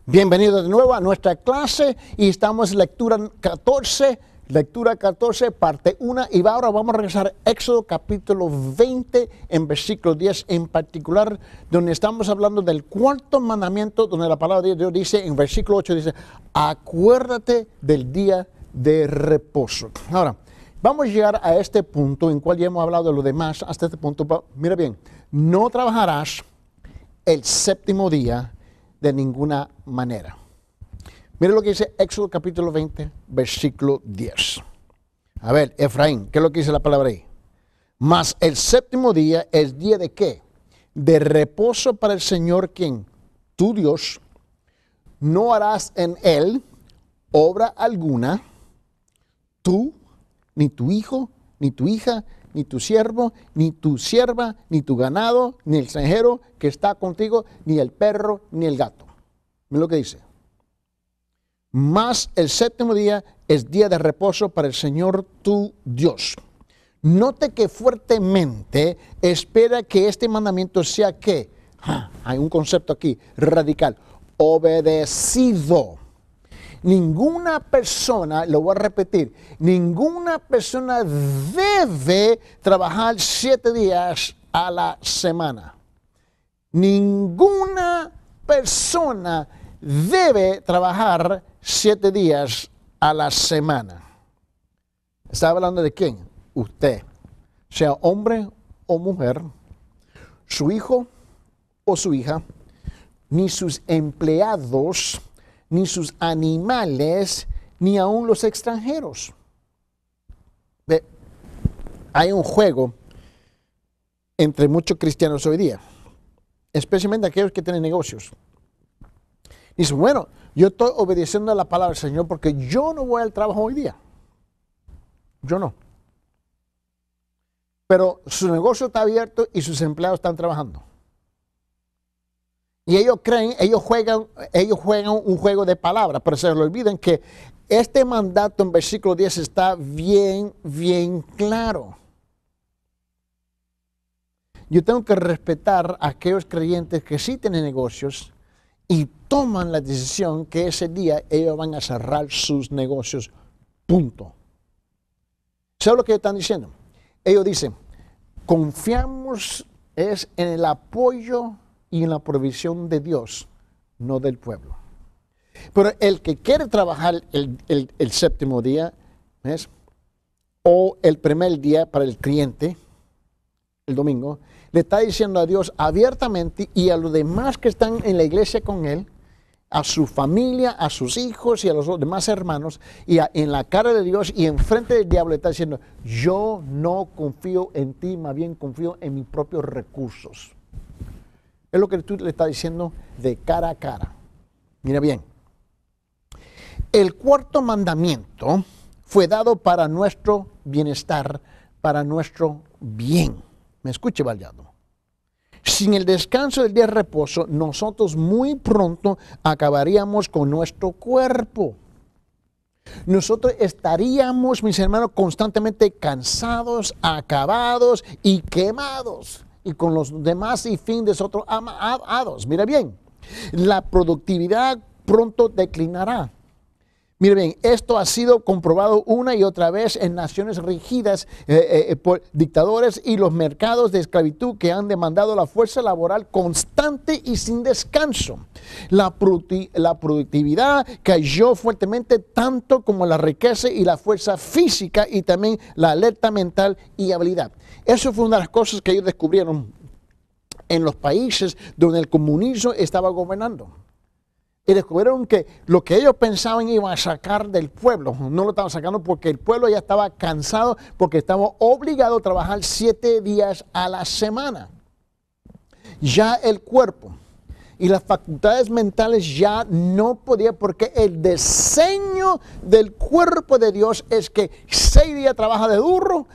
Bienvenidos de nuevo a nuestra clase y estamos en lectura 14, parte 1 y ahora vamos a regresar a Éxodo capítulo 20 en versículo 10 en particular, donde estamos hablando del cuarto mandamiento, donde la palabra de Dios dice en versículo 8, dice, acuérdate del día de reposo. Ahora, vamos a llegar a este punto en cual ya hemos hablado de lo demás, hasta este punto, mira bien, no trabajarás el séptimo día de ninguna manera. Mire lo que dice Éxodo capítulo 20, versículo 10. A ver, Efraín, ¿qué es lo que dice la palabra ahí? Mas el séptimo día es día de ¿qué? De reposo para el Señor, quien, tu Dios, no harás en él obra alguna, tú, ni tu hijo, ni tu hija, ni tu siervo, ni tu sierva, ni tu ganado, ni el extranjero que está contigo, ni el perro, ni el gato. Mira lo que dice. Mas el séptimo día es día de reposo para el Señor tu Dios. Note que fuertemente espera que este mandamiento sea ¿qué? Hay un concepto aquí radical. Obedecido. Ninguna persona, lo voy a repetir, ninguna persona debe trabajar 7 días a la semana. Ninguna persona debe trabajar 7 días a la semana. ¿Está hablando de quién? Usted, sea hombre o mujer, su hijo o su hija, ni sus empleados, ni sus animales, ni aún los extranjeros. Hay un juego entre muchos cristianos hoy día, especialmente aquellos que tienen negocios. Dicen, bueno, yo estoy obedeciendo a la palabra del Señor porque yo no voy al trabajo hoy día. Yo no. Pero su negocio está abierto y sus empleados están trabajando. Y ellos creen, ellos juegan un juego de palabras, pero se les olvidan que este mandato en versículo 10 está bien claro. Yo tengo que respetar a aquellos creyentes que sí tienen negocios y toman la decisión que ese día ellos van a cerrar sus negocios, punto. ¿Sabes lo que ellos están diciendo? Ellos dicen, confiamos es en el apoyo y en la provisión de Dios, no del pueblo. Pero el que quiere trabajar el séptimo día, ¿ves? O el primer día para el cliente, el domingo, le está diciendo a Dios abiertamente y a los demás que están en la iglesia con él, a su familia, a sus hijos y a los demás hermanos, y en la cara de Dios y enfrente del diablo le está diciendo, yo no confío en ti, más bien confío en mis propios recursos. Es lo que tú le estás diciendo de cara a cara. Mira bien. El cuarto mandamiento fue dado para nuestro bienestar, para nuestro bien. Me escuche, Vallado. Sin el descanso del día de reposo, nosotros muy pronto acabaríamos con nuestro cuerpo. Nosotros estaríamos, mis hermanos, constantemente cansados, acabados y quemados. Y con los demás y fin de nosotros amados. Mira bien, la productividad pronto declinará. Mira bien, esto ha sido comprobado una y otra vez en naciones regidas por dictadores y los mercados de esclavitud que han demandado la fuerza laboral constante y sin descanso. La productividad cayó fuertemente tanto como la riqueza y la fuerza física y también la alerta mental y habilidad. Eso fue una de las cosas que ellos descubrieron en los países donde el comunismo estaba gobernando. Y descubrieron que lo que ellos pensaban iban a sacar del pueblo, no lo estaban sacando porque el pueblo ya estaba cansado, porque estaba obligado a trabajar 7 días a la semana. Ya el cuerpo y las facultades mentales ya no podían, porque el diseño del cuerpo de Dios es que 6 días trabaja de burro,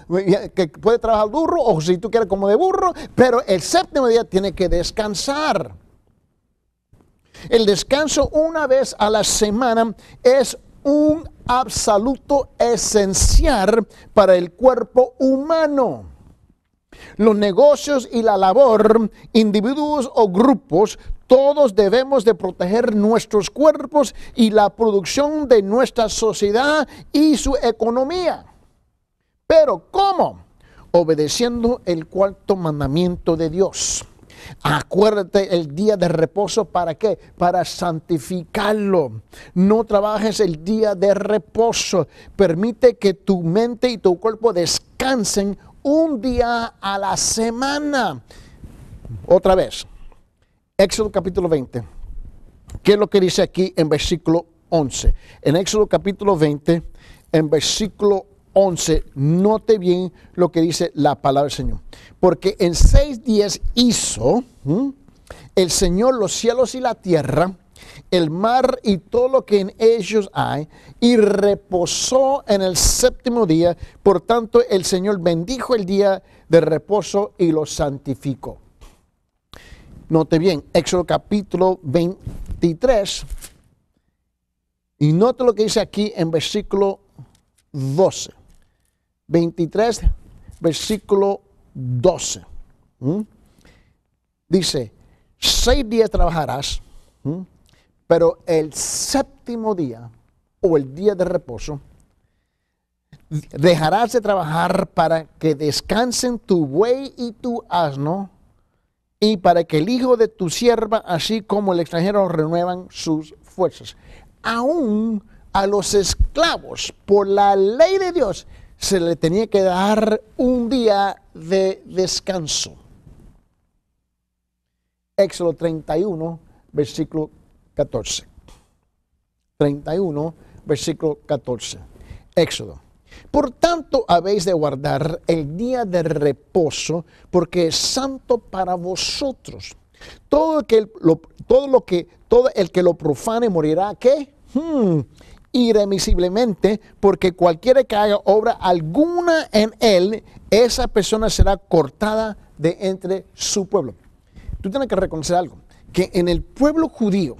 que puede trabajar duro, o si tú quieres como de burro, pero el séptimo día tiene que descansar. El descanso una vez a la semana es un absoluto esencial para el cuerpo humano. Los negocios y la labor, individuos o grupos, todos debemos de proteger nuestros cuerpos y la producción de nuestra sociedad y su economía. Pero ¿cómo? Obedeciendo el cuarto mandamiento de Dios. Acuérdate el día de reposo, ¿para qué? Para santificarlo. No trabajes el día de reposo. Permite que tu mente y tu cuerpo descansen un día a la semana. Otra vez, Éxodo capítulo 20. ¿Qué es lo que dice aquí en versículo 11? En Éxodo capítulo 20, en versículo 11, note bien lo que dice la palabra del Señor. Porque en 6 días hizo el Señor los cielos y la tierra, el mar y todo lo que en ellos hay, y reposó en el séptimo día. Por tanto, el Señor bendijo el día de reposo y lo santificó. Note bien, Éxodo capítulo 23, y note lo que dice aquí en versículo 12. 23, versículo 12. Dice, 6 días trabajarás, pero el séptimo día, o el día de reposo, dejarás de trabajar para que descansen tu buey y tu asno, y para que el hijo de tu sierva, así como el extranjero, renuevan sus fuerzas. Aún a los esclavos, por la ley de Dios, se le tenía que dar un día de descanso. Éxodo 31, versículo 14. 31, versículo 14. Éxodo. Por tanto, habéis de guardar el día de reposo, porque es santo para vosotros. Todo el que lo profane morirá, ¿qué? Irremisiblemente, porque cualquiera que haga obra alguna en él, esa persona será cortada de entre su pueblo. Tú tienes que reconocer algo, que en el pueblo judío,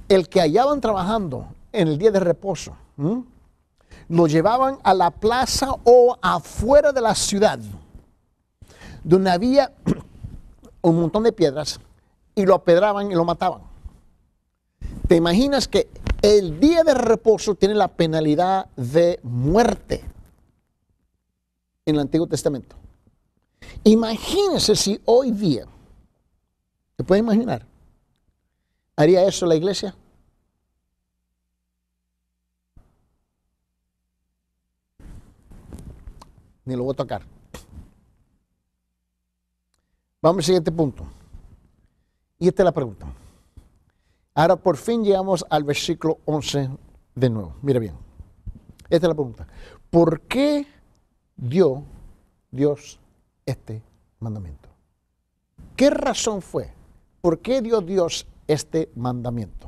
el que hallaban trabajando en el día de reposo, lo llevaban a la plaza o afuera de la ciudad, donde había un montón de piedras, y lo apedraban y lo mataban. ¿Te imaginas que el día de reposo tiene la penalidad de muerte en el Antiguo Testamento? Imagínese si hoy día, ¿te puede imaginar? ¿Haría eso la iglesia? Ni lo voy a tocar. Vamos al siguiente punto. Y esta es la pregunta. Ahora por fin llegamos al versículo 11 de nuevo. Mira bien. Esta es la pregunta. ¿Por qué dio Dios este mandamiento? ¿Qué razón fue? ¿Por qué dio Dios este mandamiento?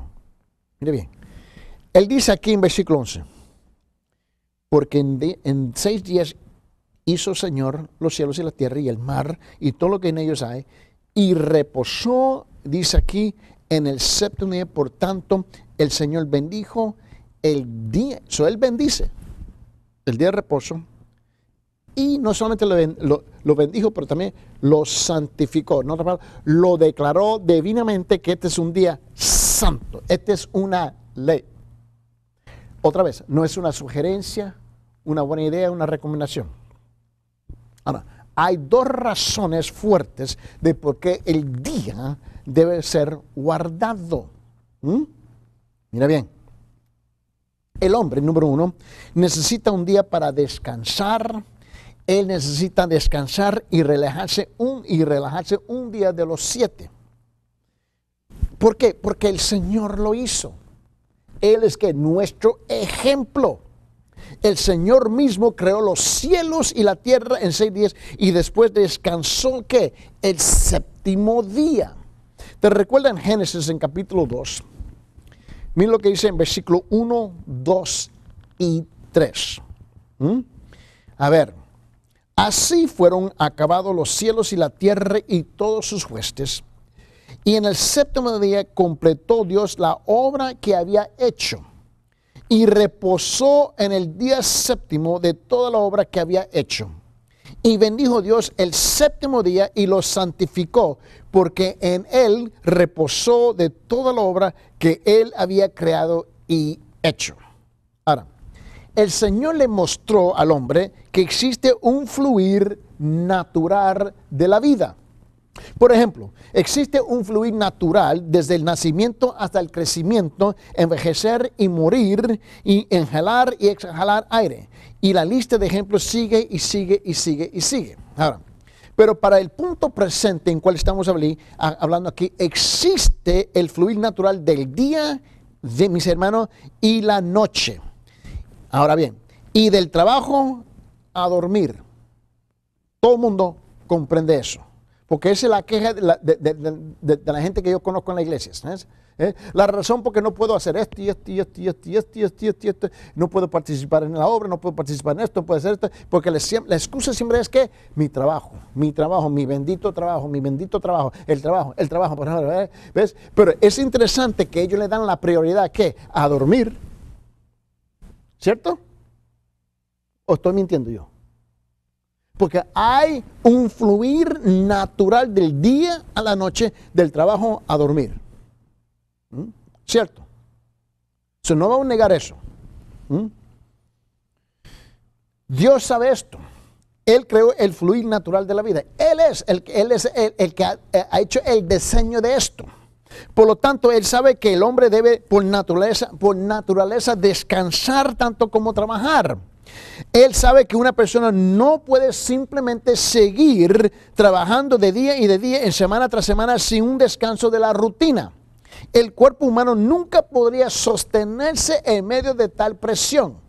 Mire bien. Él dice aquí en versículo 11. Porque en 6 días hizo el Señor los cielos y la tierra y el mar y todo lo que en ellos hay, y reposó, dice aquí, en el séptimo día. Por tanto, el Señor bendijo el día. Él bendice el día de reposo, y no solamente lo bendijo, pero también lo santificó. En otras palabras, lo declaró divinamente que este es un día santo. Este es una ley. Otra vez, no es una sugerencia, una buena idea, una recomendación. Ahora, hay 2 razones fuertes de por qué el día debe ser guardado. Mira bien. El hombre, número 1, necesita un día para descansar. Él necesita descansar y relajarse un día de los 7. ¿Por qué? Porque el Señor lo hizo. Él es que nuestro ejemplo. El Señor mismo creó los cielos y la tierra en 6 días y después descansó, ¿qué? El séptimo día. ¿Te recuerdan Génesis en capítulo 2? Mira lo que dice en versículo 1, 2 y 3. A ver. Así fueron acabados los cielos y la tierra y todos sus huestes. Y en el séptimo día completó Dios la obra que había hecho. Y reposó en el día séptimo de toda la obra que había hecho. Y bendijo Dios el séptimo día y lo santificó, porque en él reposó de toda la obra que él había creado y hecho. Ahora, el Señor le mostró al hombre que existe un fluir natural de la vida. Por ejemplo, existe un fluir natural desde el nacimiento hasta el crecimiento, envejecer y morir, y inhalar y exhalar aire. Y la lista de ejemplos sigue y sigue y sigue y sigue. Ahora, pero para el punto presente en cual estamos hablando aquí, existe el fluir natural del día, de mis hermanos, y la noche. Ahora bien, y del trabajo a dormir. Todo el mundo comprende eso. Porque esa es la queja de la gente que yo conozco en la iglesia. ¿Sabes? La razón por qué no puedo hacer esto y esto y esto y esto y esto y esto y esto y esto, no puedo participar en la obra, no puedo participar en esto, no puedo hacer esto, porque la excusa siempre es que mi trabajo, mi bendito trabajo, el trabajo, por ejemplo, ¿ves? Pero es interesante que ellos le dan la prioridad ¿qué? A dormir, ¿cierto? ¿O estoy mintiendo yo? Porque hay un fluir natural del día a la noche, del trabajo a dormir. ¿Cierto? No vamos a negar eso. Dios sabe esto. Él creó el fluir natural de la vida. Él es el que ha hecho el diseño de esto. Por lo tanto, Él sabe que el hombre debe por naturaleza descansar tanto como trabajar. Él sabe que una persona no puede simplemente seguir trabajando de día y de día, en semana tras semana, sin un descanso de la rutina. El cuerpo humano nunca podría sostenerse en medio de tal presión.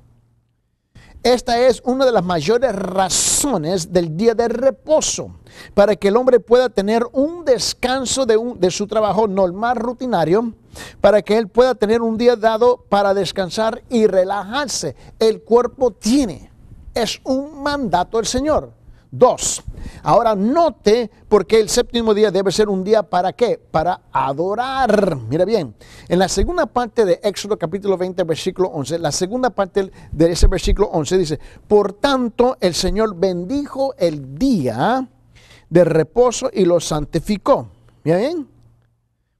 Esta es una de las mayores razones del día de reposo, para que el hombre pueda tener un descanso de su trabajo normal, rutinario, para que él pueda tener un día dado para descansar y relajarse. El cuerpo tiene, es un mandato del Señor. 2. Ahora note por qué el séptimo día debe ser un día para qué, para adorar. Mira bien, en la segunda parte de Éxodo capítulo 20 versículo 11, la segunda parte de ese versículo 11 dice: por tanto el Señor bendijo el día de reposo y lo santificó. Mira bien,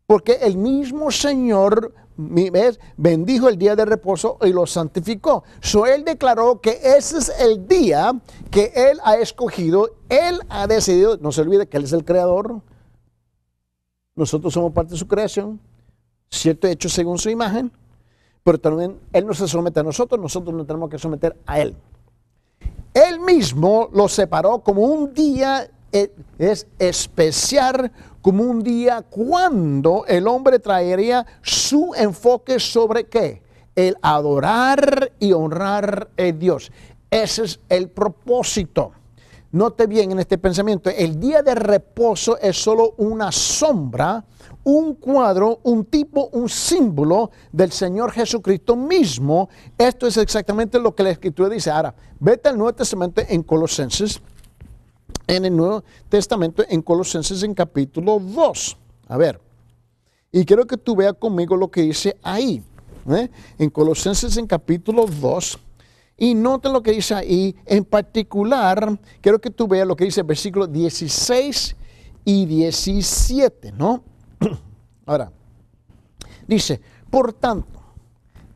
porque el mismo Señor bendijo el día de reposo y lo santificó. Él declaró que ese es el día que Él ha escogido, Él ha decidido. No se olvide que Él es el creador. Nosotros somos parte de su creación, cierto, hecho según su imagen, pero también Él no se somete a nosotros nos tenemos que someter a Él. Él mismo lo separó como un día es especial, como un día cuando el hombre traería su enfoque sobre ¿qué? El adorar y honrar a Dios. Ese es el propósito. Note bien en este pensamiento, el día de reposo es solo una sombra, un cuadro, un tipo, un símbolo del Señor Jesucristo mismo. Esto es exactamente lo que la Escritura dice. Ahora, vete al Nuevo Testamento en Colosenses. En el Nuevo Testamento, en Colosenses, en capítulo 2. A ver, y quiero que tú veas conmigo lo que dice ahí. En Colosenses, en capítulo 2. Y note lo que dice ahí. En particular, quiero que tú veas lo que dice el versículo 16 y 17, ¿no? Ahora, dice: por tanto,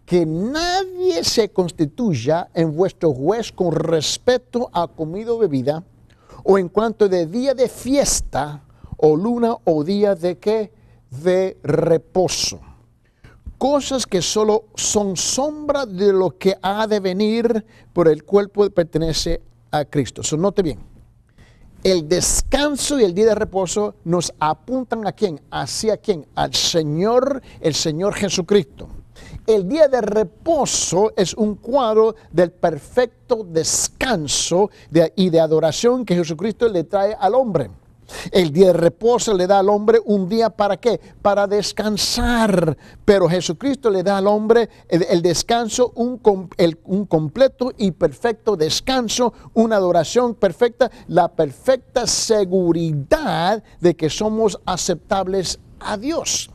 que nadie se constituya en vuestro juez con respecto a comida o bebida, o en cuanto de día de fiesta, o luna, o día de ¿qué? De reposo. Cosas que solo son sombra de lo que ha de venir, por el cuerpo pertenece a Cristo. Note bien, el descanso y el día de reposo nos apuntan ¿a quién? ¿Hacia quién? Al Señor, el Señor Jesucristo. El día de reposo es un cuadro del perfecto descanso y de adoración que Jesucristo le trae al hombre. El día de reposo le da al hombre un día ¿para qué? Para descansar. Pero Jesucristo le da al hombre el descanso, un completo y perfecto descanso, una adoración perfecta, la perfecta seguridad de que somos aceptables a Dios.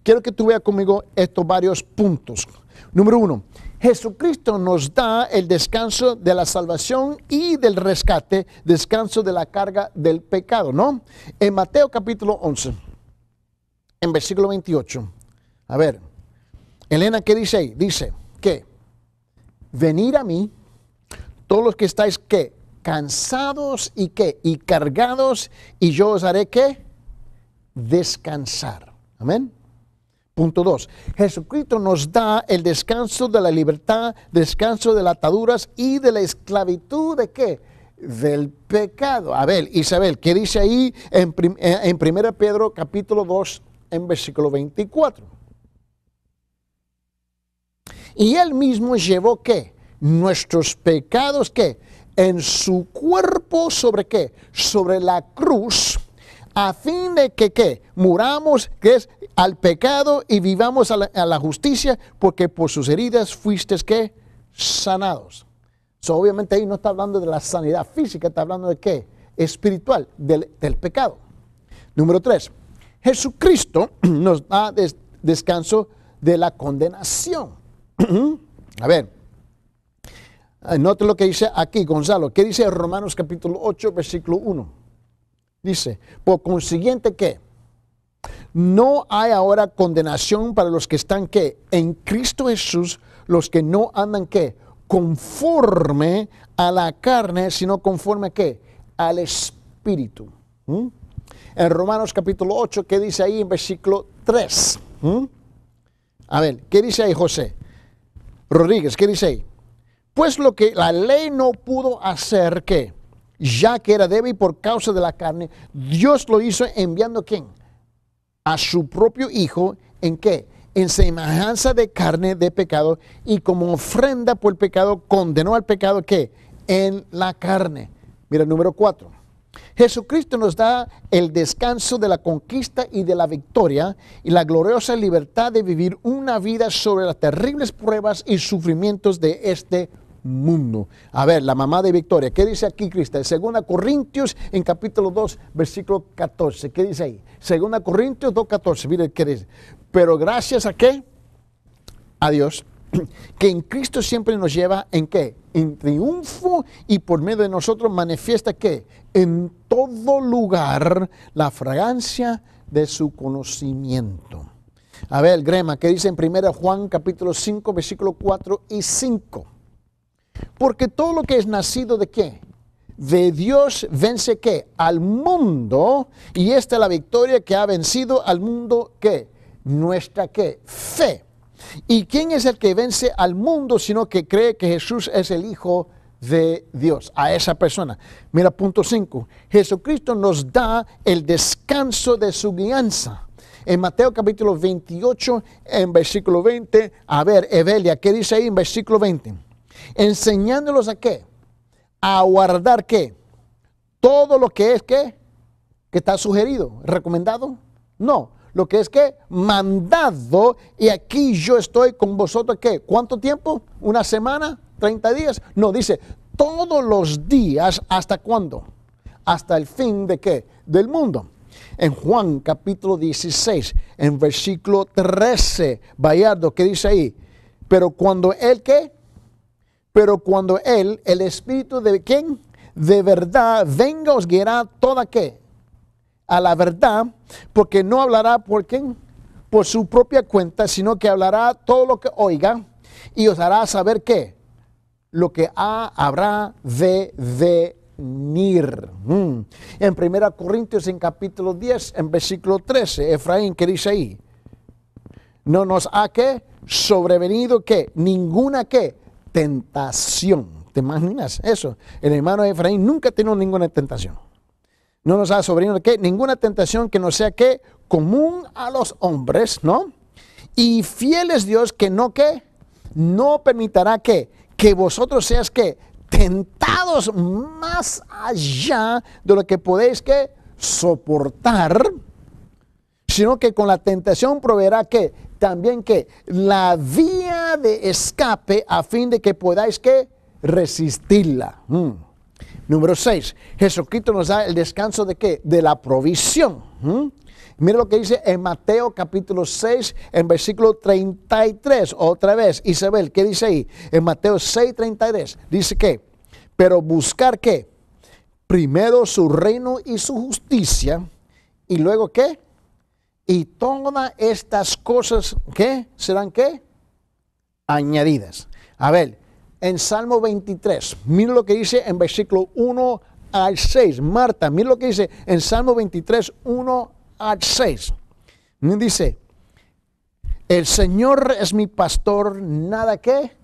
Quiero que tú veas conmigo estos varios puntos. Número 1, Jesucristo nos da el descanso de la salvación y del rescate, descanso de la carga del pecado, ¿no? En Mateo capítulo 11, en versículo 28, a ver, Elena, ¿qué dice ahí? Dice que venid a mí, todos los que estáis, ¿qué? Cansados y ¿qué? Y cargados, y yo os haré, ¿qué? Descansar. Amén. Punto 2. Jesucristo nos da el descanso de la libertad, descanso de las ataduras y de la esclavitud de ¿qué? Del pecado. A ver, Isabel, ¿qué dice ahí en 1 Pedro capítulo 2 en versículo 24? Y él mismo llevó ¿qué? Nuestros pecados ¿qué? En su cuerpo sobre ¿qué? Sobre la cruz, a fin de que ¿qué? Muramos, que es al pecado, y vivamos a la justicia, porque por sus heridas fuisteis ¿qué? Sanados. Obviamente ahí no está hablando de la sanidad física, está hablando de ¿qué? Espiritual, del pecado. Número 3. Jesucristo nos da descanso de la condenación. A ver, note lo que dice aquí Gonzalo. ¿Qué dice Romanos capítulo 8, versículo 1? Dice, por consiguiente que no hay ahora condenación para los que están ¿qué? En Cristo Jesús, los que no andan ¿qué? Conforme a la carne, sino conforme ¿qué? Al Espíritu. En Romanos capítulo 8, ¿qué dice ahí en versículo 3? A ver, ¿qué dice ahí José Rodríguez? ¿Qué dice ahí? Pues lo que la ley no pudo hacer, ¿qué? Ya que era débil por causa de la carne, Dios lo hizo enviando ¿quién? A su propio Hijo, ¿en qué? En semejanza de carne de pecado, y como ofrenda por el pecado, condenó al pecado, ¿qué? En la carne. Mira, número 4. Jesucristo nos da el descanso de la conquista y de la victoria y la gloriosa libertad de vivir una vida sobre las terribles pruebas y sufrimientos de este mundo. A ver, la mamá de Victoria, ¿qué dice aquí Cristo? 2 Corintios en capítulo 2, versículo 14. ¿Qué dice ahí? 2 Corintios 2, 14. Mire qué dice. Pero gracias a ¿qué? A Dios, que en Cristo siempre nos lleva ¿en qué? En triunfo, y por medio de nosotros manifiesta ¿qué? En todo lugar la fragancia de su conocimiento. A ver, Grema, ¿qué dice en 1 Juan capítulo 5, versículo 4 y 5? Porque todo lo que es nacido de ¿qué? De Dios vence ¿qué? Al mundo, y esta es la victoria que ha vencido al mundo ¿qué? Nuestra ¿qué? Fe. ¿Y quién es el que vence al mundo sino que cree que Jesús es el Hijo de Dios? A esa persona. Mira, punto 5. Jesucristo nos da el descanso de su guianza. En Mateo capítulo 28, en versículo 20, a ver, Evelia, ¿qué dice ahí en versículo 20? Enseñándolos a qué? A guardar qué? Todo lo que es qué? Que está sugerido, recomendado. No, lo que es que mandado, y aquí yo estoy con vosotros ¿qué? ¿Cuánto tiempo? ¿Una semana? ¿30 días? No, dice todos los días. ¿Hasta cuándo? Hasta el fin de qué? Del mundo. En Juan capítulo 16, en versículo 13, Bayardo, ¿qué dice ahí? Pero cuando él ¿qué? Pero cuando él, el Espíritu de ¿quién? De verdad, venga, os guiará toda ¿qué? A la verdad, porque no hablará por quién, por su propia cuenta, sino que hablará todo lo que oiga, y os hará saber qué, lo que habrá de venir. En 1 Corintios en capítulo 10, en versículo 13, Efraín, ¿qué dice ahí? No nos ha ¿qué? Sobrevenido ¿qué? Ninguna ¿qué? Tentación. ¿Te imaginas eso? El hermano Efraín nunca ha tenido ninguna tentación. No nos ha sobrevenido ¿qué? Ninguna tentación que no sea ¿qué? Común a los hombres, ¿no? Y fiel es Dios que no ¿qué? No permitirá ¿qué? Que vosotros seas ¿qué? Tentados más allá de lo que podéis ¿qué? Soportar, sino que con la tentación proveerá ¿qué? También ¿qué? La vía de escape, a fin de que podáis ¿qué? Resistirla. Número 6, Jesucristo nos da el descanso de ¿qué? De la provisión. Mira lo que dice en Mateo capítulo 6, en versículo 33. Otra vez, Isabel, ¿qué dice ahí? En Mateo 6, 33. Dice que, pero buscar ¿qué? Primero su reino y su justicia. Y luego ¿qué? Y todas estas cosas, ¿qué? ¿Serán qué? Añadidas. A ver, en Salmo 23, mira lo que dice en versículo 1 al 6. Marta, mira lo que dice en Salmo 23, 1 al 6. Dice, el Señor es mi pastor, nada que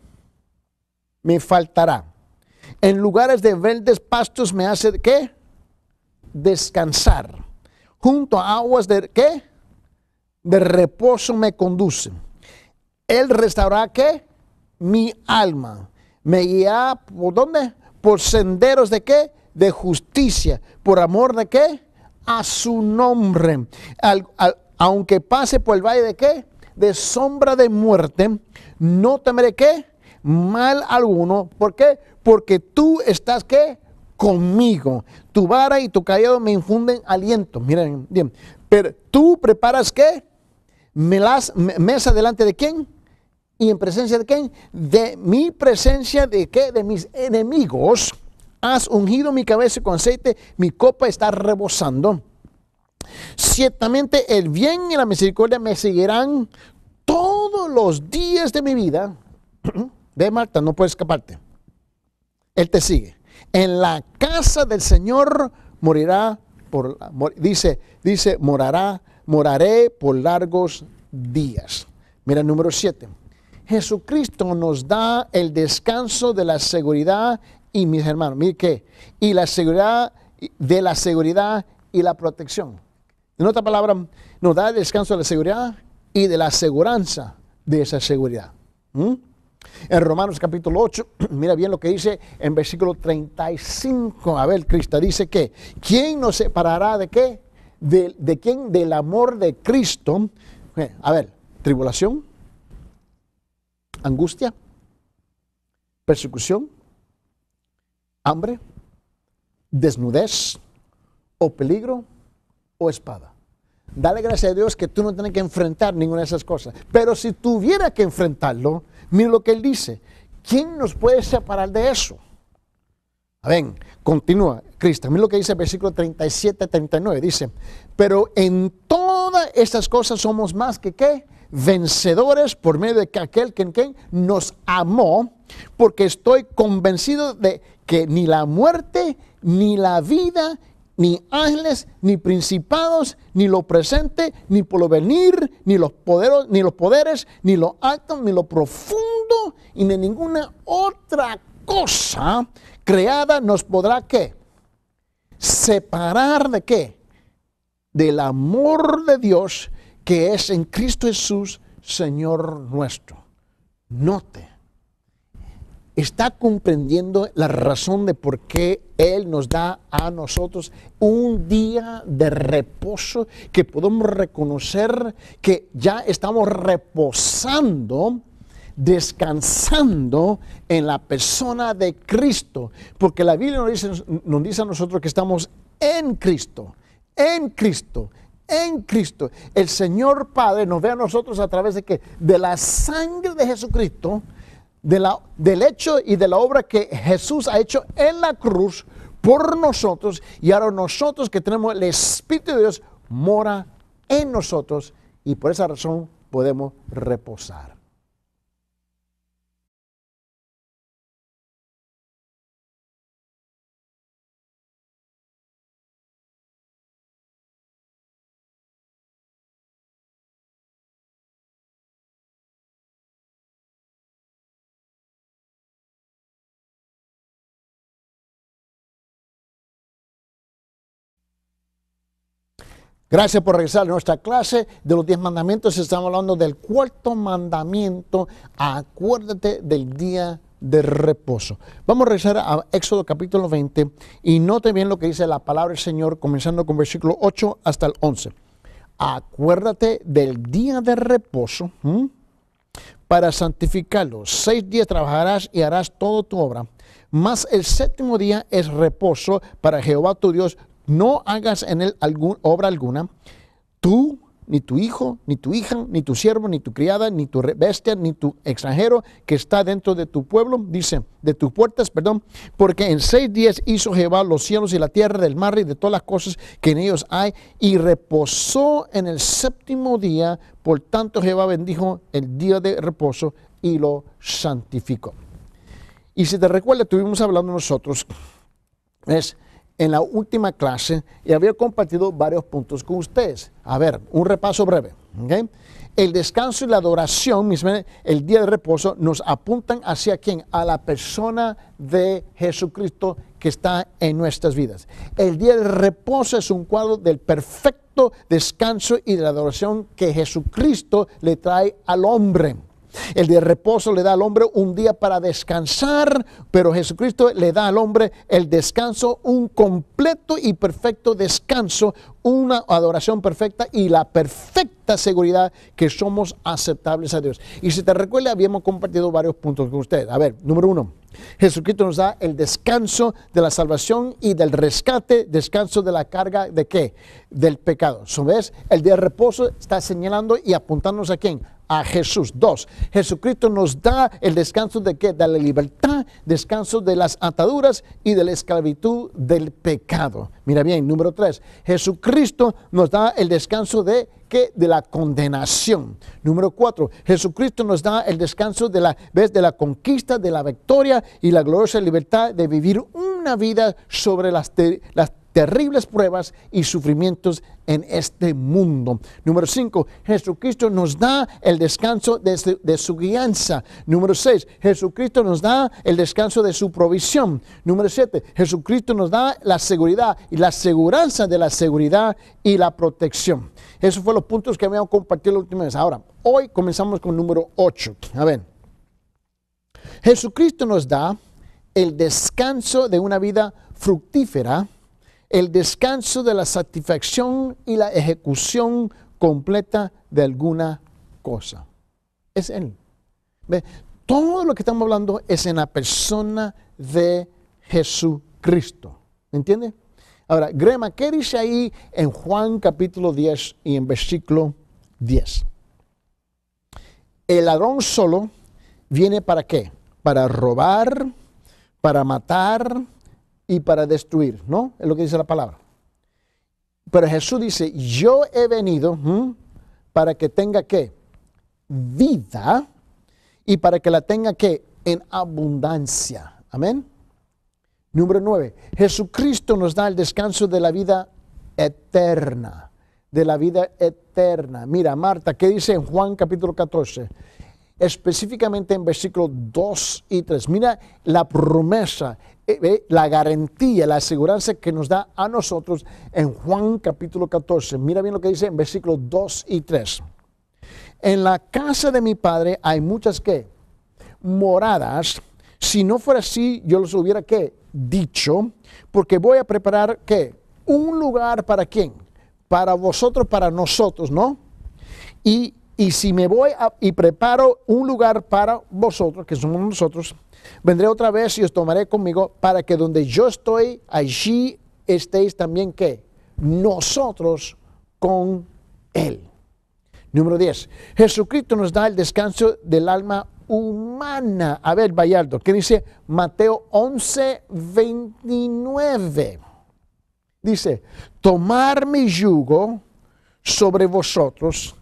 me faltará. En lugares de verdes pastos me hace, ¿qué? Descansar. Junto a aguas de, ¿qué? De reposo me conduce. Él restaurará, ¿qué? Mi alma. Me guiará, ¿por dónde? Por senderos de, ¿qué? De justicia. ¿Por amor de qué? A su nombre. Aunque pase por el valle de qué? De sombra de muerte, no temeré qué? Mal alguno. ¿Por qué? Porque tú estás qué? Conmigo. Tu vara y tu cayado me infunden aliento. Miren bien. Pero tú preparas qué? Mesa delante de quién? ¿Y en presencia de quién? De mi presencia de qué? De mis enemigos. Has ungido mi cabeza con aceite, mi copa está rebosando. Ciertamente el bien y la misericordia me seguirán todos los días de mi vida. Ve, Marta, no puedes escaparte. Él te sigue. En la casa del Señor moraré por largos días. Mira, número 7. Jesucristo nos da el descanso de la seguridad. Y mis hermanos, mire que, y la seguridad, de la seguridad y la protección. En otra palabra, nos da el descanso de la seguridad y de la aseguranza de esa seguridad. En Romanos capítulo 8, mira bien lo que dice en versículo 35. A ver, Cristo dice que, ¿quién nos separará de qué? ¿De quién? Del amor de Cristo. A ver, tribulación, angustia, persecución, hambre, desnudez, o peligro, o espada. Dale gracias a Dios que tú no tienes que enfrentar ninguna de esas cosas. Pero si tuviera que enfrentarlo, mira lo que Él dice. ¿Quién nos puede separar de eso? A ver, continúa Cristo. Mira lo que dice el versículo 37, 39. Dice, pero en todas estas cosas somos más que ¿qué? Vencedores por medio de aquel que nos amó, porque estoy convencido de que ni la muerte, ni la vida, ni ángeles, ni principados, ni lo presente, ni por lo venir, ni los poderes, ni lo alto, ni lo profundo, y ni ninguna otra cosa creada nos podrá ¿qué? Separar de ¿qué? Del amor de Dios que es en Cristo Jesús, Señor nuestro. Note, está comprendiendo la razón de por qué Él nos da a nosotros un día de reposo, que podemos reconocer que ya estamos reposando, descansando en la persona de Cristo, porque la Biblia nos dice a nosotros que estamos en Cristo, en Cristo. En Cristo, el Señor Padre nos ve a nosotros a través de ¿qué? De la sangre de Jesucristo, del hecho y de la obra que Jesús ha hecho en la cruz por nosotros, y ahora nosotros que tenemos el Espíritu de Dios mora en nosotros, y por esa razón podemos reposar. Gracias por regresar a nuestra clase de los 10 mandamientos. Estamos hablando del cuarto mandamiento. Acuérdate del día de reposo. Vamos a regresar a Éxodo capítulo 20 y note bien lo que dice la palabra del Señor, comenzando con versículo 8 hasta el 11. Acuérdate del día de reposo para santificarlo. 6 días trabajarás y harás toda tu obra, Mas el séptimo día es reposo para Jehová tu Dios. No hagas en él obra alguna, tú, ni tu hijo, ni tu hija, ni tu siervo, ni tu criada, ni tu bestia, ni tu extranjero que está dentro de tu pueblo, dice, de tus puertas, perdón, porque en 6 días hizo Jehová los cielos y la tierra, del mar y de todas las cosas que en ellos hay, y reposó en el séptimo día. Por tanto Jehová bendijo el día de reposo y lo santificó. Y si te recuerdas, estuvimos hablando nosotros, en la última clase, y había compartido varios puntos con ustedes. A ver, un repaso breve. ¿Okay? El descanso y la adoración, el día de reposo, nos apuntan hacia quién, a la persona de Jesucristo que está en nuestras vidas. El día de reposo es un cuadro del perfecto descanso y de la adoración que Jesucristo le trae al hombre. El día de reposo le da al hombre un día para descansar, pero Jesucristo le da al hombre el descanso, un completo y perfecto descanso, una adoración perfecta y la perfecta seguridad que somos aceptables a Dios. Y si te recuerdas, habíamos compartido varios puntos con ustedes. A ver, número 1, Jesucristo nos da el descanso de la salvación y del rescate, descanso de la carga ¿de qué? Del pecado. ¿Ves? El día de reposo está señalando y apuntándonos a quién, a Jesús. 2, Jesucristo nos da el descanso de qué, de la libertad, descanso de las ataduras y de la esclavitud del pecado. Mira bien, número 3, Jesucristo nos da el descanso de ¿qué? De la condenación. Número 4, Jesucristo nos da el descanso de la conquista, de la victoria y la gloriosa libertad de vivir una vida sobre las terribles pruebas y sufrimientos en este mundo. Número 5, Jesucristo nos da el descanso de su guianza. Número 6, Jesucristo nos da el descanso de su provisión. Número 7, Jesucristo nos da la seguridad y la aseguranza de la seguridad y la protección. Esos fueron los puntos que habíamos compartido la última vez. Ahora, hoy comenzamos con el número 8. A ver, Jesucristo nos da el descanso de una vida fructífera, el descanso de la satisfacción y la ejecución completa de alguna cosa. Es Él. ¿Ve? Todo lo que estamos hablando es en la persona de Jesucristo. ¿Me entiende? Ahora, Grema, ¿qué dice ahí en Juan capítulo 10 y en versículo 10? El ladrón solo viene ¿para qué? Para robar, para matar y para destruir, ¿no? Es lo que dice la palabra. Pero Jesús dice, yo he venido para que tenga ¿qué? Vida, y para que la tenga ¿qué? En abundancia. Amén. Número 9, Jesucristo nos da el descanso de la vida eterna. De la vida eterna. Mira, Marta, ¿qué dice en Juan capítulo 14? Específicamente en versículos 2 y 3. Mira la promesa, la garantía, la aseguranza que nos da a nosotros en Juan capítulo 14. Mira bien lo que dice en versículos 2 y 3. En la casa de mi Padre hay muchas ¿qué? Moradas. Si no fuera así, yo les hubiera ¿qué? Dicho, porque voy a preparar ¿qué? Un lugar para ¿quién? Para vosotros, para nosotros, ¿no? Y si me voy y preparo un lugar para vosotros, que somos nosotros, vendré otra vez y os tomaré conmigo para que donde yo estoy, allí estéis también, ¿qué? Nosotros con Él. Número 10. Jesucristo nos da el descanso del alma humana. A ver, Bayardo, ¿qué dice Mateo 11:29? Dice, tomar mi yugo sobre vosotros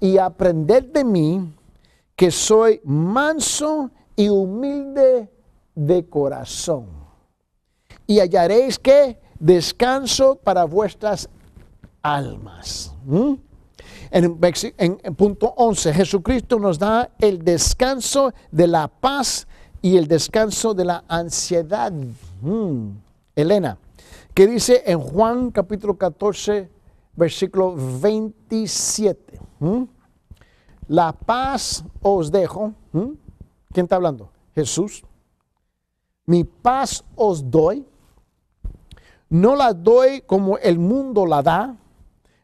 y aprended de mí, que soy manso y humilde de corazón. Y hallaréis que descanso para vuestras almas. En punto 11, Jesucristo nos da el descanso de la paz y el descanso de la ansiedad. Elena, ¿qué dice en Juan capítulo 14, versículo 27? La paz os dejo. ¿Quién está hablando? Jesús. Mi paz os doy. No la doy como el mundo la da.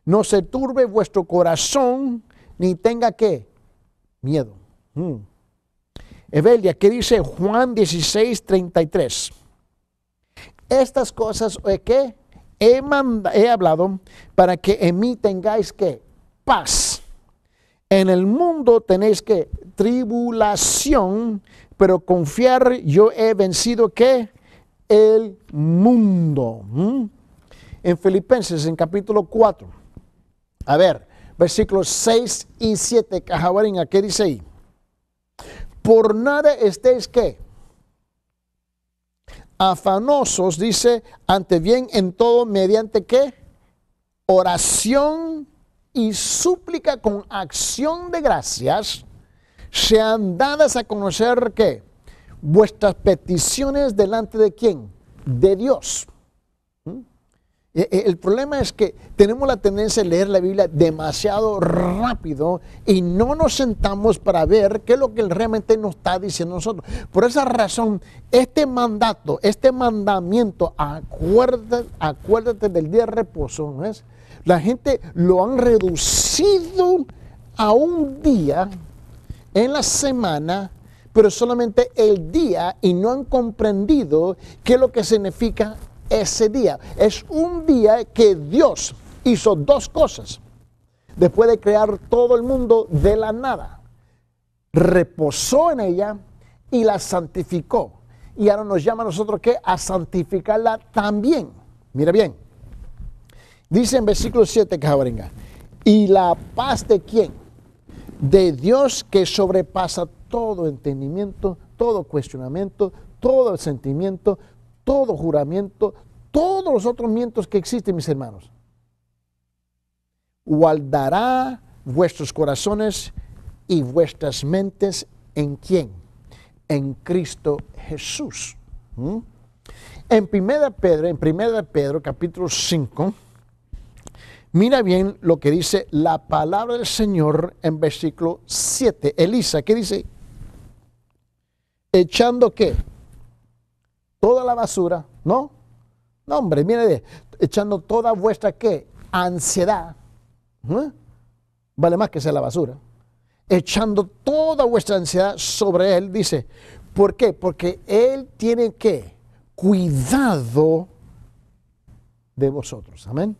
No se turbe vuestro corazón, ni tenga ¿qué? Miedo. Evelia, ¿qué dice Juan 16:33? Estas cosas que he hablado para que en mí tengáis que paz. En el mundo tenéis que tribulación, pero confiar, yo he vencido que el mundo. En Filipenses, en capítulo 4, a ver, versículos 6 y 7, Cajabaringa, ¿qué dice ahí? Por nada estéis que afanosos, dice, ante bien en todo, mediante qué? Oración y súplica con acción de gracias, sean dadas a conocer que vuestras peticiones delante de quién? De Dios. El problema es que tenemos la tendencia de leer la Biblia demasiado rápido y no nos sentamos para ver qué es lo que Él realmente nos está diciendo a nosotros. Por esa razón, este mandato, este mandamiento, acuérdate del día de reposo, ¿no es? La gente lo han reducido a un día en la semana, pero solamente el día, y no han comprendido qué es lo que significa ese día. Es un día que Dios hizo dos cosas después de crear todo el mundo de la nada. Reposó en ella y la santificó. Y ahora nos llama a nosotros ¿qué? A santificarla también. Mira bien. Dice en versículo 7, Cajabaringa, ¿y la paz de quién? De Dios, que sobrepasa todo entendimiento, todo cuestionamiento, todo sentimiento, todo juramento, todos los otros mientos que existen, mis hermanos. Guardará vuestros corazones y vuestras mentes ¿en quién? En Cristo Jesús. En 1 Pedro capítulo 5, mira bien lo que dice la palabra del Señor en versículo 7. Elisa, ¿qué dice? Echando ¿qué? Toda la basura, ¿no? No, hombre, mire, echando toda vuestra ¿qué? Ansiedad. Vale más que sea la basura. Echando toda vuestra ansiedad sobre Él, dice. ¿Por qué? Porque Él tiene ¿qué? Cuidado de vosotros. Amén.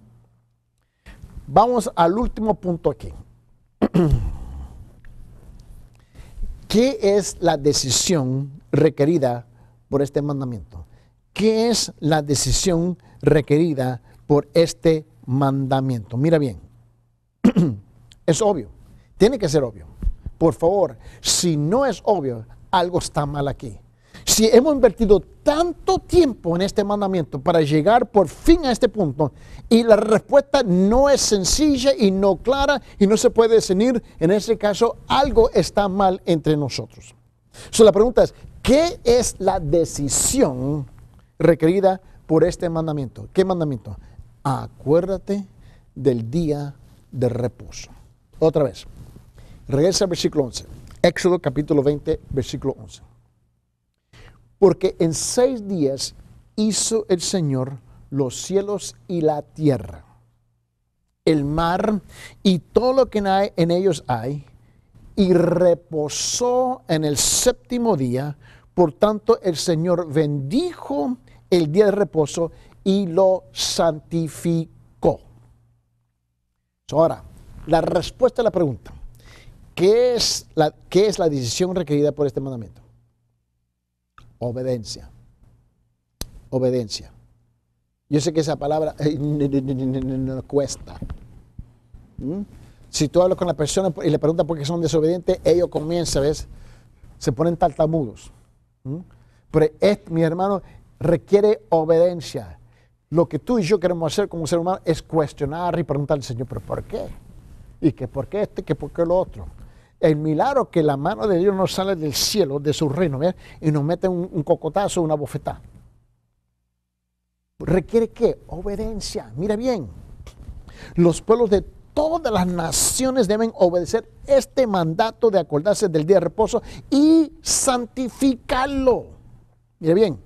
Vamos al último punto aquí. ¿Qué es la decisión requerida por este mandamiento? ¿Qué es la decisión requerida por este mandamiento? Mira bien, es obvio, tiene que ser obvio. Por favor, si no es obvio, algo está mal aquí. Si hemos invertido tanto tiempo en este mandamiento para llegar por fin a este punto y la respuesta no es sencilla y no clara y no se puede definir, en ese caso algo está mal entre nosotros. La pregunta es, ¿qué es la decisión requerida por este mandamiento? ¿Qué mandamiento? Acuérdate del día de reposo. Otra vez, regresa al versículo 11. Éxodo capítulo 20, versículo 11. Porque en 6 días hizo el Señor los cielos y la tierra, el mar y todo lo que en ellos hay, y reposó en el 7º día. Por tanto, el Señor bendijo el día de reposo y lo santificó. Ahora, la respuesta a la pregunta, ¿qué es la decisión requerida por este mandamiento? Obediencia. Obediencia. Yo sé que esa palabra no cuesta. Si tú hablas con la persona y le preguntas por qué son desobedientes, ellos comienzan, ¿ves? Se ponen tartamudos. Pero mi hermano, requiere obediencia. Lo que tú y yo queremos hacer como ser humano es cuestionar y preguntar al Señor, ¿pero por qué? ¿Y que por qué que por qué lo otro? El milagro que la mano de Dios nos sale del cielo, de su reino, ¿ves? Y nos mete un cocotazo, una bofetada. ¿Requiere qué? Obediencia. Mira bien, los pueblos de todas las naciones deben obedecer este mandato de acordarse del día de reposo y santificarlo. Mira bien,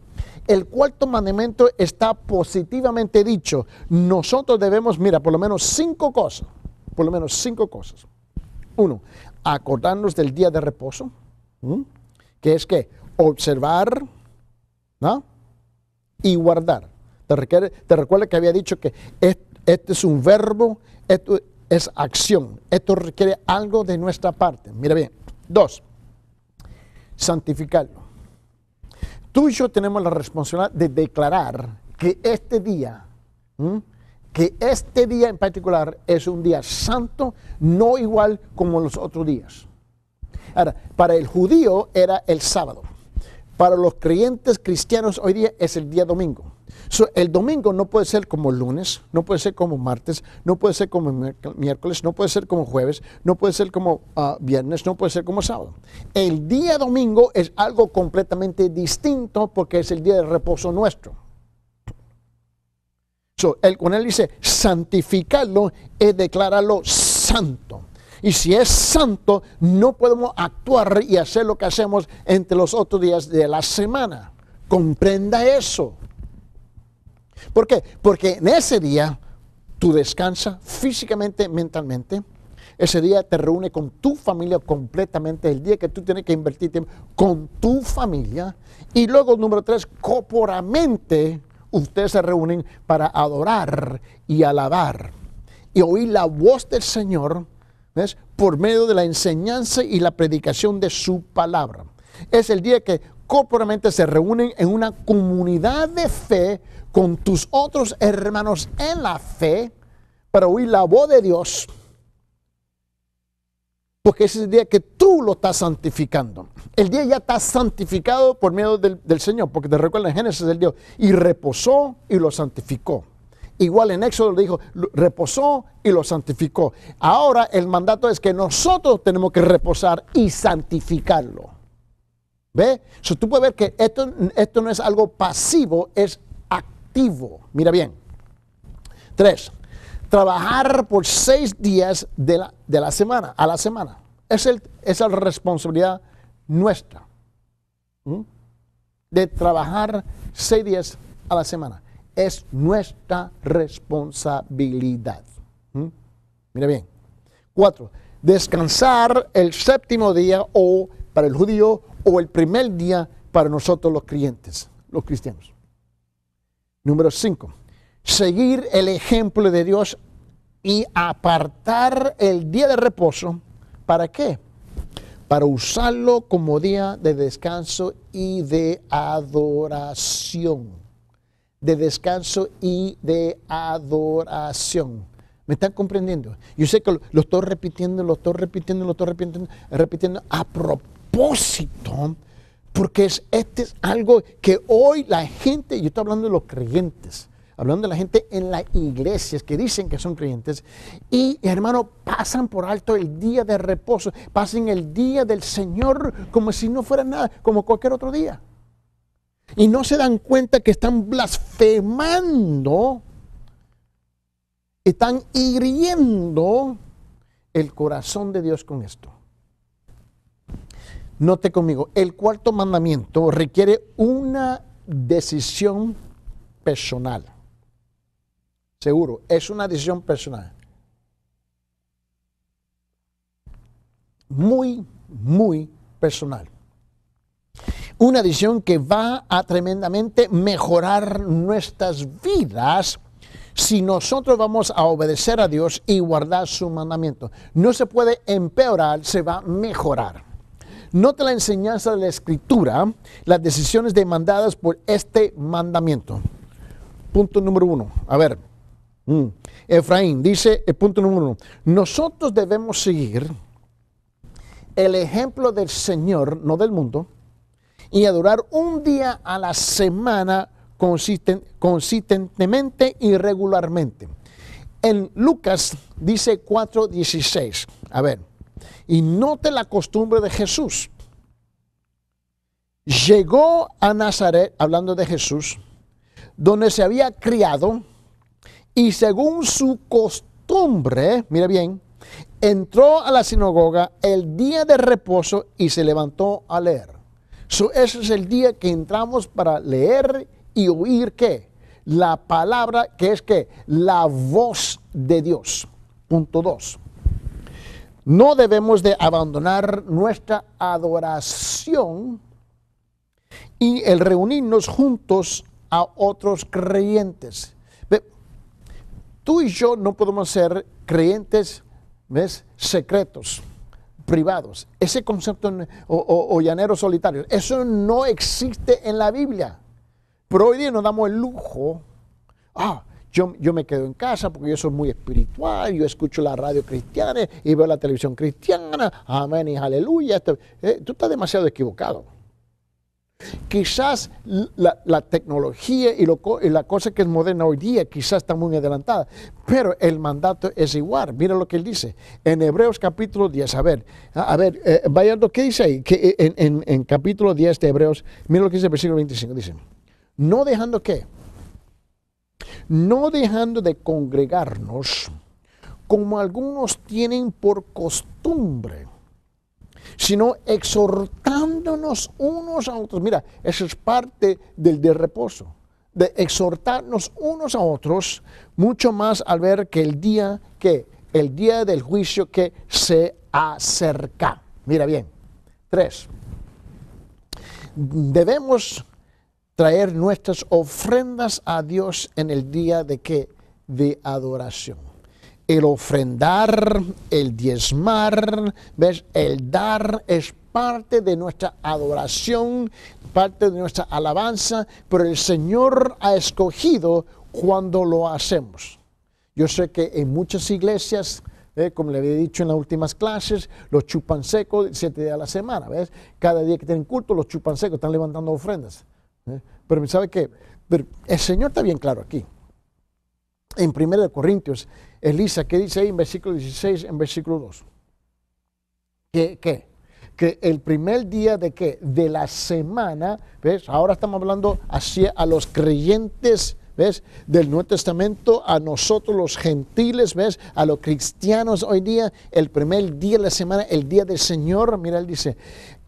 el cuarto mandamiento está positivamente dicho. Nosotros debemos, mira, por lo menos 5 cosas. Por lo menos 5 cosas. 1, acordarnos del día de reposo. que es que observar, ¿no? Y guardar. Te recuerda que había dicho que este es un verbo, esto es acción. Esto requiere algo de nuestra parte. Mira bien. 2, santificarlo. Tú y yo tenemos la responsabilidad de declarar que este día en particular es un día santo, no igual como los otros días. Ahora, para el judío era el sábado. Para los creyentes cristianos hoy día es el día domingo. El domingo no puede ser como lunes, no puede ser como martes, no puede ser como miércoles, no puede ser como jueves, no puede ser como viernes, no puede ser como sábado. El día domingo es algo completamente distinto porque es el día de reposo nuestro. Cuando él dice santificarlo, es declararlo santo. Y si es santo, no podemos actuar y hacer lo que hacemos entre los otros días de la semana. Comprenda eso. ¿Por qué? Porque en ese día tú descansas físicamente, mentalmente. Ese día te reúne con tu familia completamente. El día que tú tienes que invertir tiempo con tu familia. Y luego, número 3, corporalmente ustedes se reúnen para adorar y alabar. Y oír la voz del Señor, ¿ves? Por medio de la enseñanza y la predicación de su palabra. Es el día que corporalmente se reúnen en una comunidad de fe con tus otros hermanos en la fe para oír la voz de Dios, porque ese es el día que tú lo estás santificando. El día ya está santificado por medio del Señor, porque te recuerda en Génesis el Dios, y reposó y lo santificó. Igual en Éxodo le dijo, reposó y lo santificó. Ahora el mandato es que nosotros tenemos que reposar y santificarlo. ¿Ve? Tú puedes ver que esto no es algo pasivo, es activo. Mira bien. 3, trabajar por 6 días de la semana, a la semana. Esa es la responsabilidad nuestra. De trabajar 6 días a la semana. Es nuestra responsabilidad. Mira bien. 4, descansar el 7º día, o para el judío, o el primer día para nosotros los creyentes, los cristianos. Número 5, seguir el ejemplo de Dios y apartar el día de reposo. ¿Para qué? Para usarlo como día de descanso y de adoración. De descanso y de adoración. ¿Me están comprendiendo? Yo sé que lo estoy repitiendo a propósito, porque este es algo que hoy la gente, yo estoy hablando de los creyentes, hablando de la gente en las iglesias que dicen que son creyentes, y hermano, pasan por alto el día de reposo, pasan el día del Señor como si no fuera nada, como cualquier otro día. Y no se dan cuenta que están blasfemando, están hiriendo el corazón de Dios con esto. Note conmigo, el 4º mandamiento requiere una decisión personal. Seguro, es una decisión personal. Muy, muy personal. Una decisión que va a tremendamente mejorar nuestras vidas si nosotros vamos a obedecer a Dios y guardar su mandamiento. No se puede empeorar, se va a mejorar. Note la enseñanza de la Escritura, las decisiones demandadas por este mandamiento. Punto número 1. A ver, Efraín dice, el punto número 1. Nosotros debemos seguir el ejemplo del Señor, no del mundo, y adorar un día a la semana consistentemente y regularmente. En Lucas dice 4:16. A ver, y note la costumbre de Jesús. Llegó a Nazaret, hablando de Jesús, donde se había criado, y según su costumbre, mira bien, entró a la sinagoga el día de reposo y se levantó a leer. Ese es el día que entramos para leer y oír ¿qué? La palabra, que es ¿qué? La voz de Dios. Punto 2. No debemos de abandonar nuestra adoración y el reunirnos juntos a otros creyentes. Ve, tú y yo no podemos ser creyentes, ¿ves?, secretos, privados. Ese concepto o llaneros solitarios, eso no existe en la Biblia. Pero hoy día nos damos el lujo, yo me quedo en casa porque yo soy muy espiritual, yo escucho la radio cristiana y veo la televisión cristiana, amén y aleluya. Tú estás demasiado equivocado. Quizás la tecnología y la cosa que es moderna hoy día quizás está muy adelantada, pero el mandato es igual. Mira lo que él dice en Hebreos capítulo 10. Vaya lo que dice ahí, que en capítulo 10 de Hebreos, mira lo que dice el versículo 25, dice, no dejando de congregarnos como algunos tienen por costumbre, sino exhortándonos unos a otros. Mira, eso es parte del reposo, de exhortarnos unos a otros, mucho más al ver que el día del juicio que se acerca. Mira bien. 3. Debemos traer nuestras ofrendas a Dios en el día de adoración. El ofrendar, el diezmar, ¿ves? El dar es parte de nuestra adoración, parte de nuestra alabanza, pero el Señor ha escogido cuando lo hacemos. Yo sé que en muchas iglesias, como le había dicho en las últimas clases, los chupan secos 7 días a la semana, ¿ves? Cada día que tienen culto, los chupan secos, están levantando ofrendas. Pero ¿sabe qué? Pero el Señor está bien claro aquí. En 1 Corintios, Elisa, ¿qué dice ahí en versículo 16, en versículo 2? Que el primer día de la semana, ¿ves? Ahora estamos hablando hacia a los creyentes, ¿ves? Del Nuevo Testamento, a nosotros los gentiles, ¿ves? A los cristianos hoy día, el primer día de la semana, el día del Señor, mira, él dice,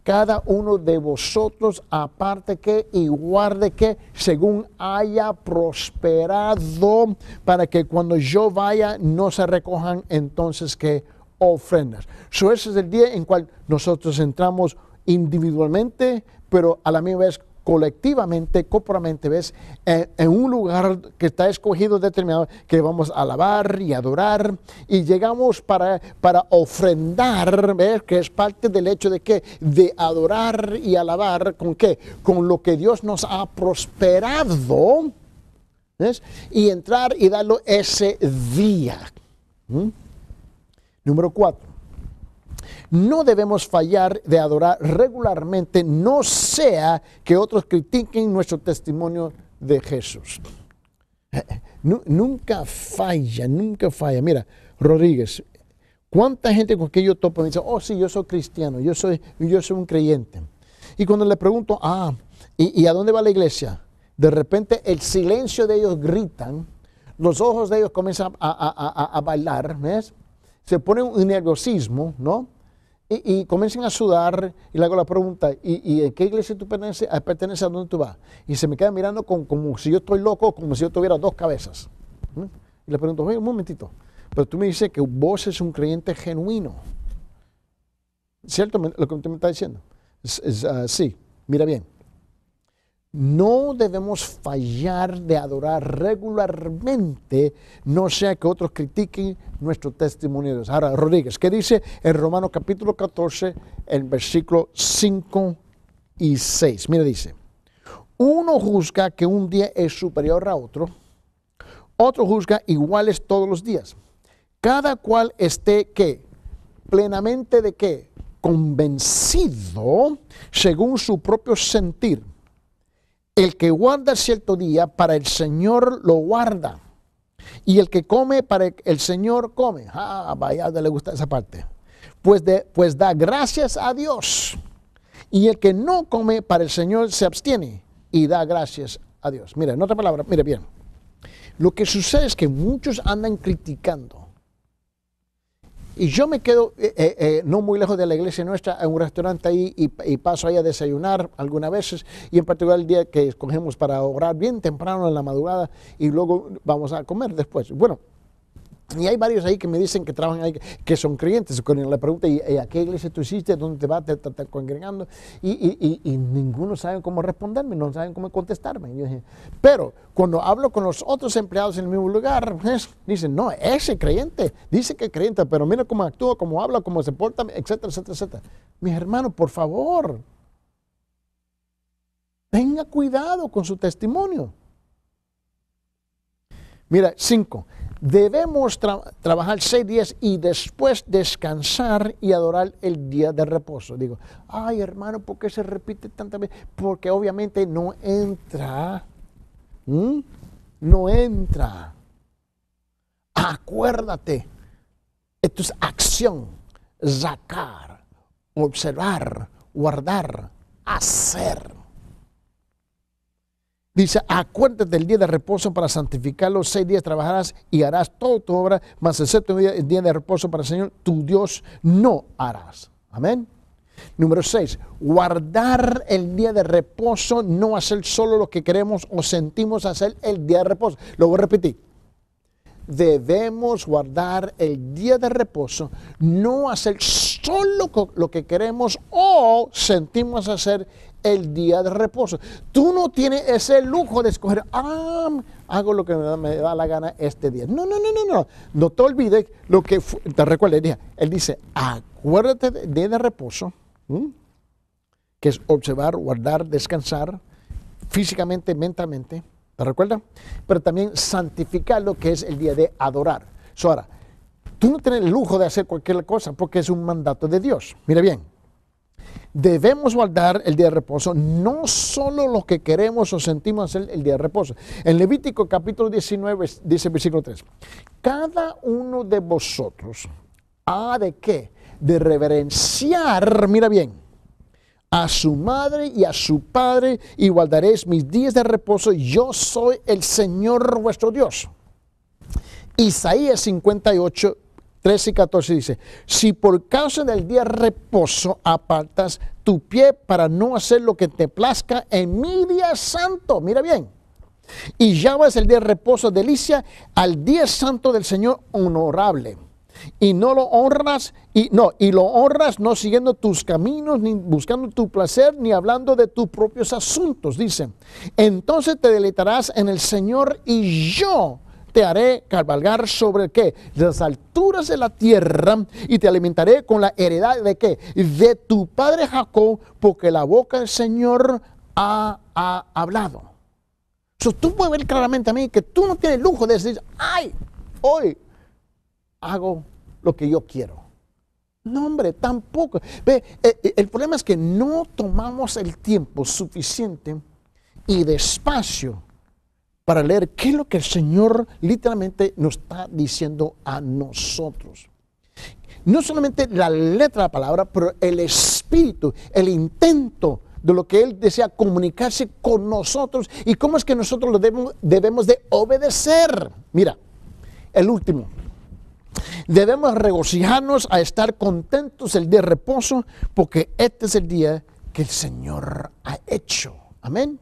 cada uno de vosotros aparte y guarde según haya prosperado, para que cuando yo vaya no se recojan entonces ofrendas. Ese es el día en cual nosotros entramos individualmente, pero a la misma vez colectivamente, corporalmente, ¿ves? En un lugar que está escogido, determinado, que vamos a alabar y adorar, y llegamos para ofrendar, ¿ves? Que es parte del hecho de adorar y alabar, ¿con qué? Con lo que Dios nos ha prosperado, ¿ves? Y entrar y darlo ese día. Número 4. No debemos fallar de adorar regularmente, no sea que otros critiquen nuestro testimonio de Jesús. Nunca falla. Mira, Rodríguez, ¿cuánta gente con que yo topo me dice, sí, yo soy cristiano, yo soy un creyente? Y cuando le pregunto, ¿y a dónde va la iglesia? De repente el silencio de ellos gritan, los ojos de ellos comienzan a bailar, ¿ves? Se pone un nerviosismo, ¿no? Y comienzan a sudar, y le hago la pregunta, ¿y en qué iglesia tú perteneces? ¿A dónde tú vas? Y se me queda mirando como si yo estoy loco, como si yo tuviera 2 cabezas. Y le pregunto, oye, un momentito, pero tú me dices que vos es un creyente genuino. ¿Cierto lo que usted me está diciendo? Sí, mira bien. No debemos fallar de adorar regularmente, no sea que otros critiquen nuestro testimonio. Ahora, Rodríguez, ¿qué dice en Romanos capítulo 14, en versículo 5 y 6? Mira, dice, uno juzga que un día es superior a otro juzga iguales todos los días. Cada cual esté, plenamente de convencido según su propio sentir. El que guarda cierto día, para el Señor lo guarda. Y el que come, para el Señor come. Vaya, le gusta esa parte. Pues da gracias a Dios. Y el que no come, para el Señor se abstiene y da gracias a Dios. Mira, en otra palabra, mira bien. Lo que sucede es que muchos andan criticando. Y yo me quedo no muy lejos de la iglesia nuestra, en un restaurante ahí, y paso ahí a desayunar algunas veces, y en particular el día que escogemos para orar bien temprano en la madrugada, y luego vamos a comer después. Bueno, Y hay varios ahí que me dicen que trabajan ahí, que son creyentes. Cuando le pregunto, ¿y a qué iglesia tú hiciste? ¿Dónde te vas? ¿Te estás congregando? Y ninguno sabe cómo responderme, no saben cómo contestarme. Yo dije, pero cuando hablo con los otros empleados en el mismo lugar, dicen, no, ese creyente, dice que es creyente, pero mira cómo actúa, cómo habla, cómo se porta, etcétera, etcétera, etcétera. Mis hermanos, por favor, tenga cuidado con su testimonio. Mira, 5. Debemos trabajar 6 días y después descansar y adorar el día de reposo. Digo, ay hermano, ¿por qué se repite tantas veces? Porque obviamente no entra. No entra. Acuérdate. Esto es acción. Sacar, observar, guardar, hacer. Dice, acuérdate del día de reposo para santificarlo, 6 días trabajarás y harás toda tu obra, mas el séptimo día, el día de reposo para el Señor, tu Dios, no harás. Amén. Número 6, guardar el día de reposo, no hacer solo lo que queremos o sentimos hacer el día de reposo. Lo voy a repetir. Debemos guardar el día de reposo, no hacer solo lo que queremos o sentimos hacer el día de reposo. Tú no tienes ese lujo de escoger, hago lo que me da la gana este día. No. No te olvides lo que te recuerda. Él dice, acuérdate del día de reposo, que es observar, guardar, descansar físicamente, mentalmente. ¿Te recuerdas? Pero también santificar lo que es el día de adorar. Ahora, tú no tienes el lujo de hacer cualquier cosa porque es un mandato de Dios. Mira bien, debemos guardar el día de reposo, no solo lo que queremos o sentimos hacer el día de reposo. En Levítico capítulo 19 dice el versículo 3, cada uno de vosotros ha de ¿qué? De reverenciar, mira bien, a su madre y a su padre, y guardaréis mis días de reposo, yo soy el Señor vuestro Dios. Isaías 58, 13 y 14 dice, si por causa del día de reposo apartas tu pie para no hacer lo que te plazca en mi día santo, mira bien, y llamas el día de reposo delicia, al día santo del Señor honorable. Y no lo honras, y lo honras no siguiendo tus caminos, ni buscando tu placer, ni hablando de tus propios asuntos, dice. Entonces te deleitarás en el Señor y yo te haré cabalgar sobre ¿qué? Las alturas de la tierra y te alimentaré con la heredad de ¿qué? De tu padre Jacob, porque la boca del Señor ha hablado. Tú puedes ver claramente a mí que tú no tienes lujo de decir, ay, hoy hago lo que yo quiero. No, hombre, tampoco. Ve, el problema es que no tomamos el tiempo suficiente y despacio para leer qué es lo que el Señor literalmente nos está diciendo a nosotros. No solamente la letra de la palabra, pero el espíritu, el intento de lo que Él desea comunicarse con nosotros y cómo es que nosotros lo debemos de obedecer. Mira, el último. Debemos regocijarnos a estar contentos el día de reposo, porque este es el día que el Señor ha hecho. Amén.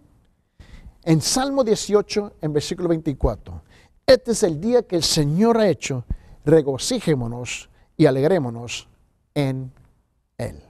En Salmo 18, en versículo 24, este es el día que el Señor ha hecho, regocijémonos y alegrémonos en Él.